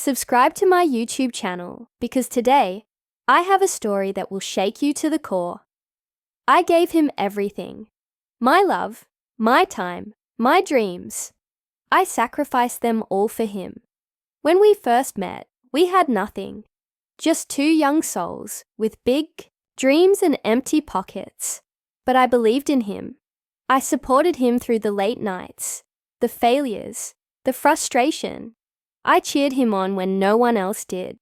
subscribe to my YouTube channel because today I have a story that will shake you to the core. I gave him everything. My love, my time, my dreams. I sacrificed them all for him. When we first met, we had nothing. Just two young souls with big dreams and empty pockets. But I believed in him. I supported him through the late nights, the failures, the frustration. I cheered him on when no one else did.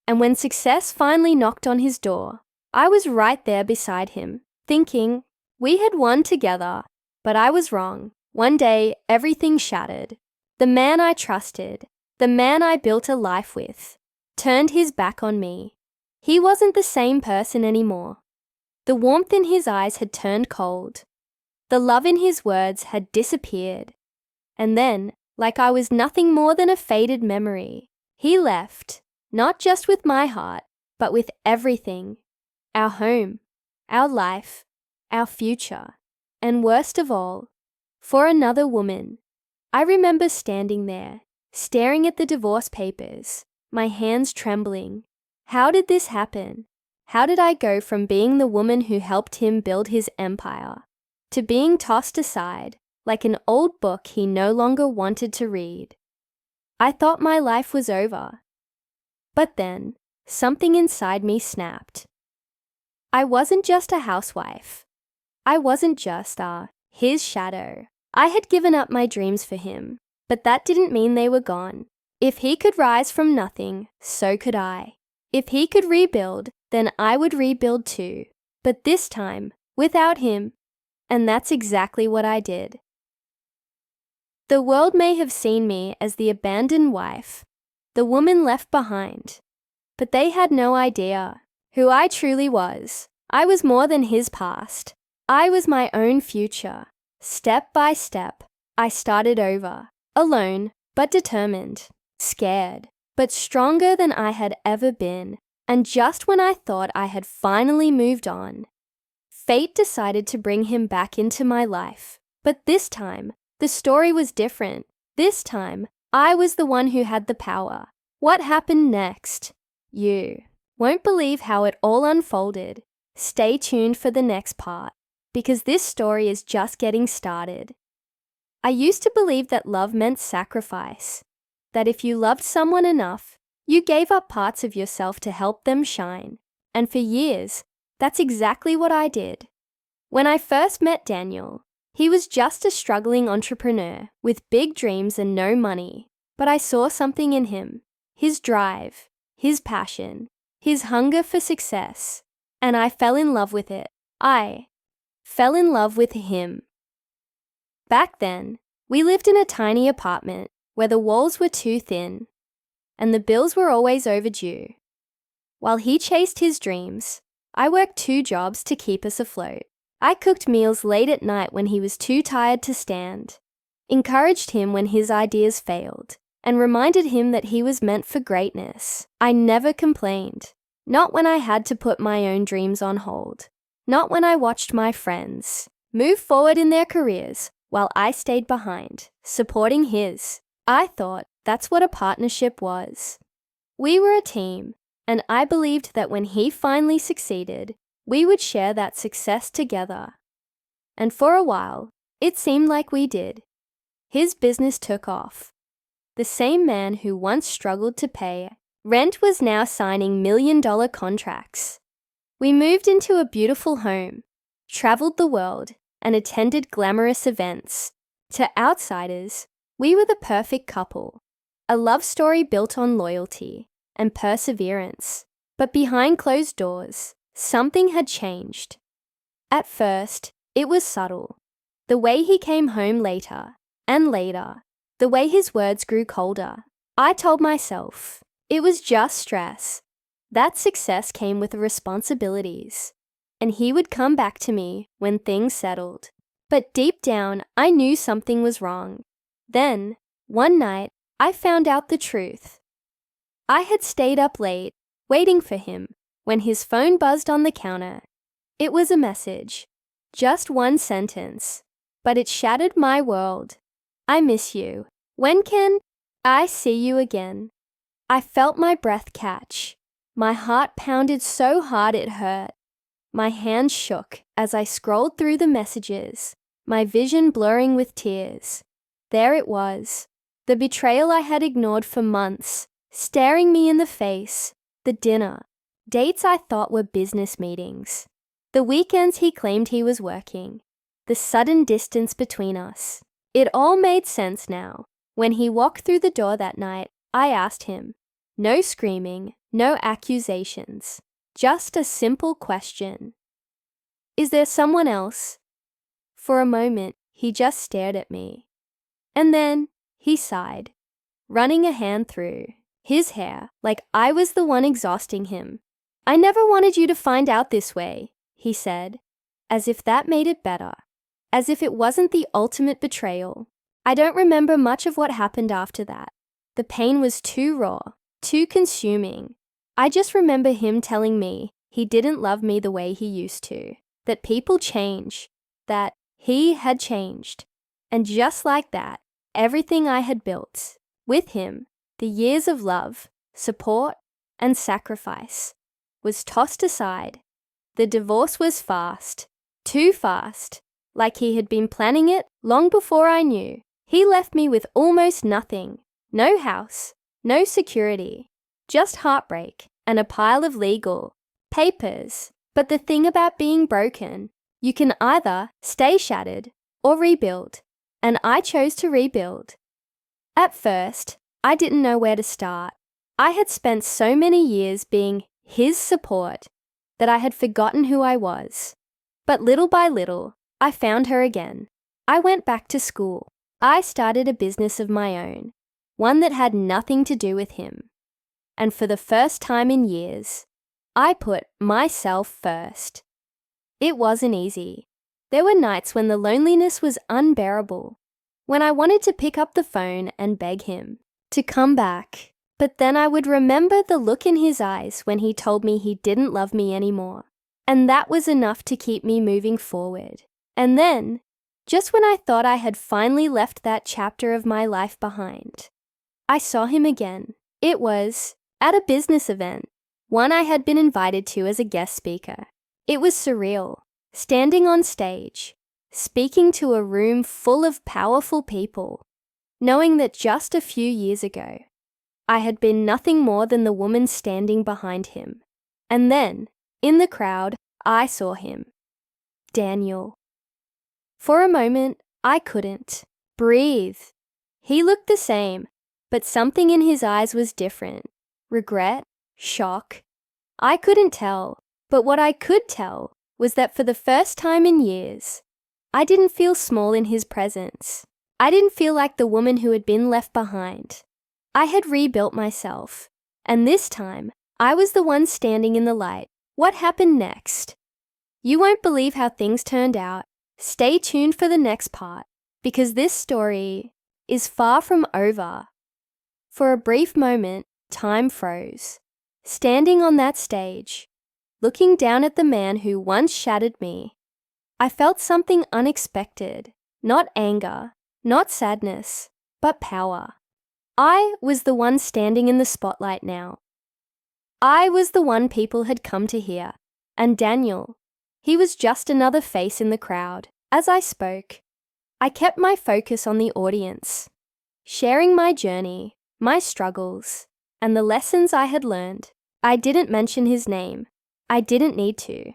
And when success finally knocked on his door, I was right there beside him, thinking we had won together. But I was wrong. One day, everything shattered. The man I trusted, the man I built a life with, turned his back on me. He wasn't the same person anymore. The warmth in his eyes had turned cold. The love in his words had disappeared. And then, like I was nothing more than a faded memory, he left, not just with my heart, but with everything. Our home, our life, our future, and worst of all, for another woman. I remember standing there, staring at the divorce papers, my hands trembling. How did this happen? How did I go from being the woman who helped him build his empire to being tossed aside like an old book he no longer wanted to read? I thought my life was over. But then, something inside me snapped. I wasn't just a housewife. I wasn't just his shadow. I had given up my dreams for him, but that didn't mean they were gone. If he could rise from nothing, so could I. If he could rebuild, then I would rebuild too. But this time, without him. And that's exactly what I did. The world may have seen me as the abandoned wife, the woman left behind. But they had no idea who I truly was. I was more than his past. I was my own future. Step by step, I started over, alone but determined, scared, but stronger than I had ever been. And just when I thought I had finally moved on, fate decided to bring him back into my life. But this time, the story was different. This time, I was the one who had the power. What happened next? You won't believe how it all unfolded. Stay tuned for the next part, because this story is just getting started. I used to believe that love meant sacrifice, that if you loved someone enough, you gave up parts of yourself to help them shine. And for years, that's exactly what I did. When I first met Daniel, he was just a struggling entrepreneur with big dreams and no money. But I saw something in him, his drive, his passion, his hunger for success, and I fell in love with it. I fell in love with him. Back then, we lived in a tiny apartment where the walls were too thin and the bills were always overdue. While he chased his dreams, I worked 2 jobs to keep us afloat. I cooked meals late at night when he was too tired to stand, encouraged him when his ideas failed, and reminded him that he was meant for greatness. I never complained, not when I had to put my own dreams on hold, not when I watched my friends move forward in their careers while I stayed behind, supporting his. I thought that's what a partnership was. We were a team, and I believed that when he finally succeeded, we would share that success together. And for a while, it seemed like we did. His business took off. The same man who once struggled to pay rent was now signing million-dollar contracts. We moved into a beautiful home, traveled the world, and attended glamorous events. To outsiders, we were the perfect couple, a love story built on loyalty and perseverance. But behind closed doors, something had changed. At first, it was subtle. The way he came home later and later, the way his words grew colder. I told myself it was just stress. That success came with the responsibilities, and he would come back to me when things settled. But deep down, I knew something was wrong. Then, one night, I found out the truth. I had stayed up late, waiting for him, when his phone buzzed on the counter. It was a message, just one sentence, but it shattered my world. I miss you. When can I see you again? I felt my breath catch. My heart pounded so hard it hurt. My hands shook as I scrolled through the messages, my vision blurring with tears. There it was, the betrayal I had ignored for months, staring me in the face, the dinner, dates I thought were business meetings, the weekends he claimed he was working, the sudden distance between us. It all made sense now. When he walked through the door that night, I asked him. No screaming, no accusations, just a simple question. Is there someone else? For a moment, he just stared at me. And then he sighed, running a hand through his hair like I was the one exhausting him. I never wanted you to find out this way, he said, as if that made it better, as if it wasn't the ultimate betrayal. I don't remember much of what happened after that. The pain was too raw, too consuming. I just remember him telling me he didn't love me the way he used to, that people change, that he had changed. And just like that, everything I had built, with him, the years of love, support, and sacrifice, was tossed aside. The divorce was fast, too fast, like he had been planning it long before I knew. He left me with almost nothing, no house, no security, just heartbreak and a pile of legal papers. But the thing about being broken, you can either stay shattered or rebuild, and I chose to rebuild. At first, I didn't know where to start. I had spent so many years being his support that I had forgotten who I was. But little by little, I found her again. I went back to school. I started a business of my own, one that had nothing to do with him. And for the first time in years, I put myself first. It wasn't easy. There were nights when the loneliness was unbearable, when I wanted to pick up the phone and beg him to come back. But then I would remember the look in his eyes when he told me he didn't love me anymore. And that was enough to keep me moving forward. And then, just when I thought I had finally left that chapter of my life behind, I saw him again. It was at a business event, one I had been invited to as a guest speaker. It was surreal, standing on stage, speaking to a room full of powerful people, knowing that just a few years ago, I had been nothing more than the woman standing behind him. And then, in the crowd, I saw him. Daniel. For a moment, I couldn't breathe. He looked the same, but something in his eyes was different. Regret, shock. I couldn't tell, but what I could tell was that for the first time in years, I didn't feel small in his presence. I didn't feel like the woman who had been left behind. I had rebuilt myself, and this time, I was the one standing in the light. What happened next? You won't believe how things turned out. Stay tuned for the next part, because this story is far from over. For a brief moment, time froze. Standing on that stage, looking down at the man who once shattered me, I felt something unexpected. Not anger, not sadness, but power. I was the one standing in the spotlight now. I was the one people had come to hear. And Daniel, he was just another face in the crowd. As I spoke, I kept my focus on the audience, sharing my journey, my struggles, and the lessons I had learned. I didn't mention his name. I didn't need to.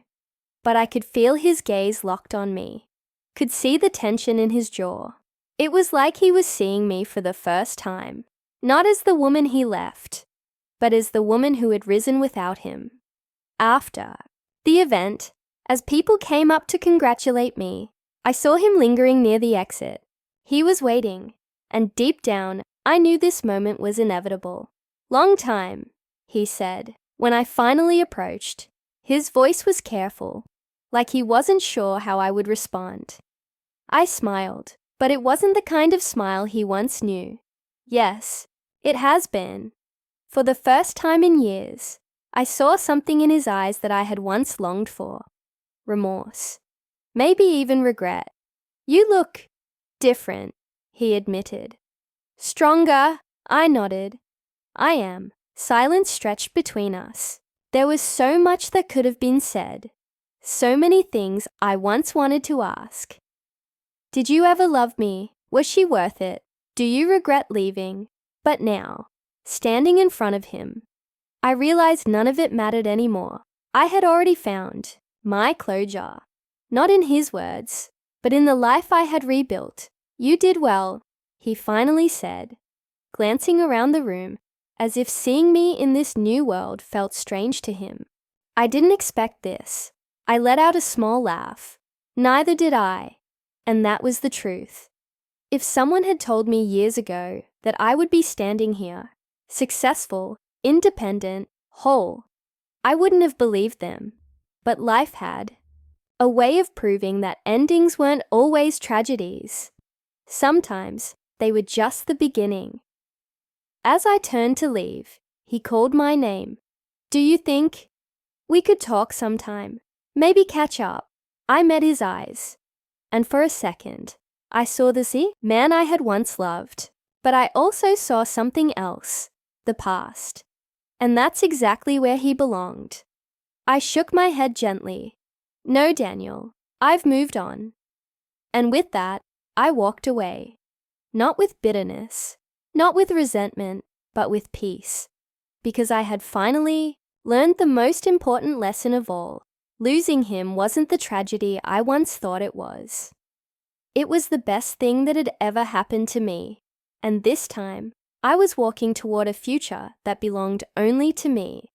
But I could feel his gaze locked on me, could see the tension in his jaw. It was like he was seeing me for the first time, not as the woman he left, but as the woman who had risen without him. After the event, as people came up to congratulate me, I saw him lingering near the exit. He was waiting, and deep down, I knew this moment was inevitable. "Long time," he said, when I finally approached. His voice was careful, like he wasn't sure how I would respond. I smiled, but it wasn't the kind of smile he once knew. Yes, it has been. For the first time in years, I saw something in his eyes that I had once longed for. Remorse. Maybe even regret. "You look different," he admitted. "Stronger," I nodded. "I am," Silence stretched between us. There was so much that could have been said. So many things I once wanted to ask. Did you ever love me? Was she worth it? Do you regret leaving? But now, standing in front of him, I realized none of it mattered anymore. I had already found my closure. Not in his words, but in the life I had rebuilt. You did well, he finally said, glancing around the room as if seeing me in this new world felt strange to him. I didn't expect this. I let out a small laugh. Neither did I, and that was the truth. If someone had told me years ago that I would be standing here, successful, independent, whole, I wouldn't have believed them. But life had a way of proving that endings weren't always tragedies. Sometimes they were just the beginning. As I turned to leave, he called my name. Do you think we could talk sometime? Maybe catch up? I met his eyes, and for a second, I saw the man I had once loved. But I also saw something else, the past. And that's exactly where he belonged. I shook my head gently. No, Daniel, I've moved on. And with that, I walked away. Not with bitterness, not with resentment, but with peace. Because I had finally learned the most important lesson of all. Losing him wasn't the tragedy I once thought it was. It was the best thing that had ever happened to me. And this time, I was walking toward a future that belonged only to me.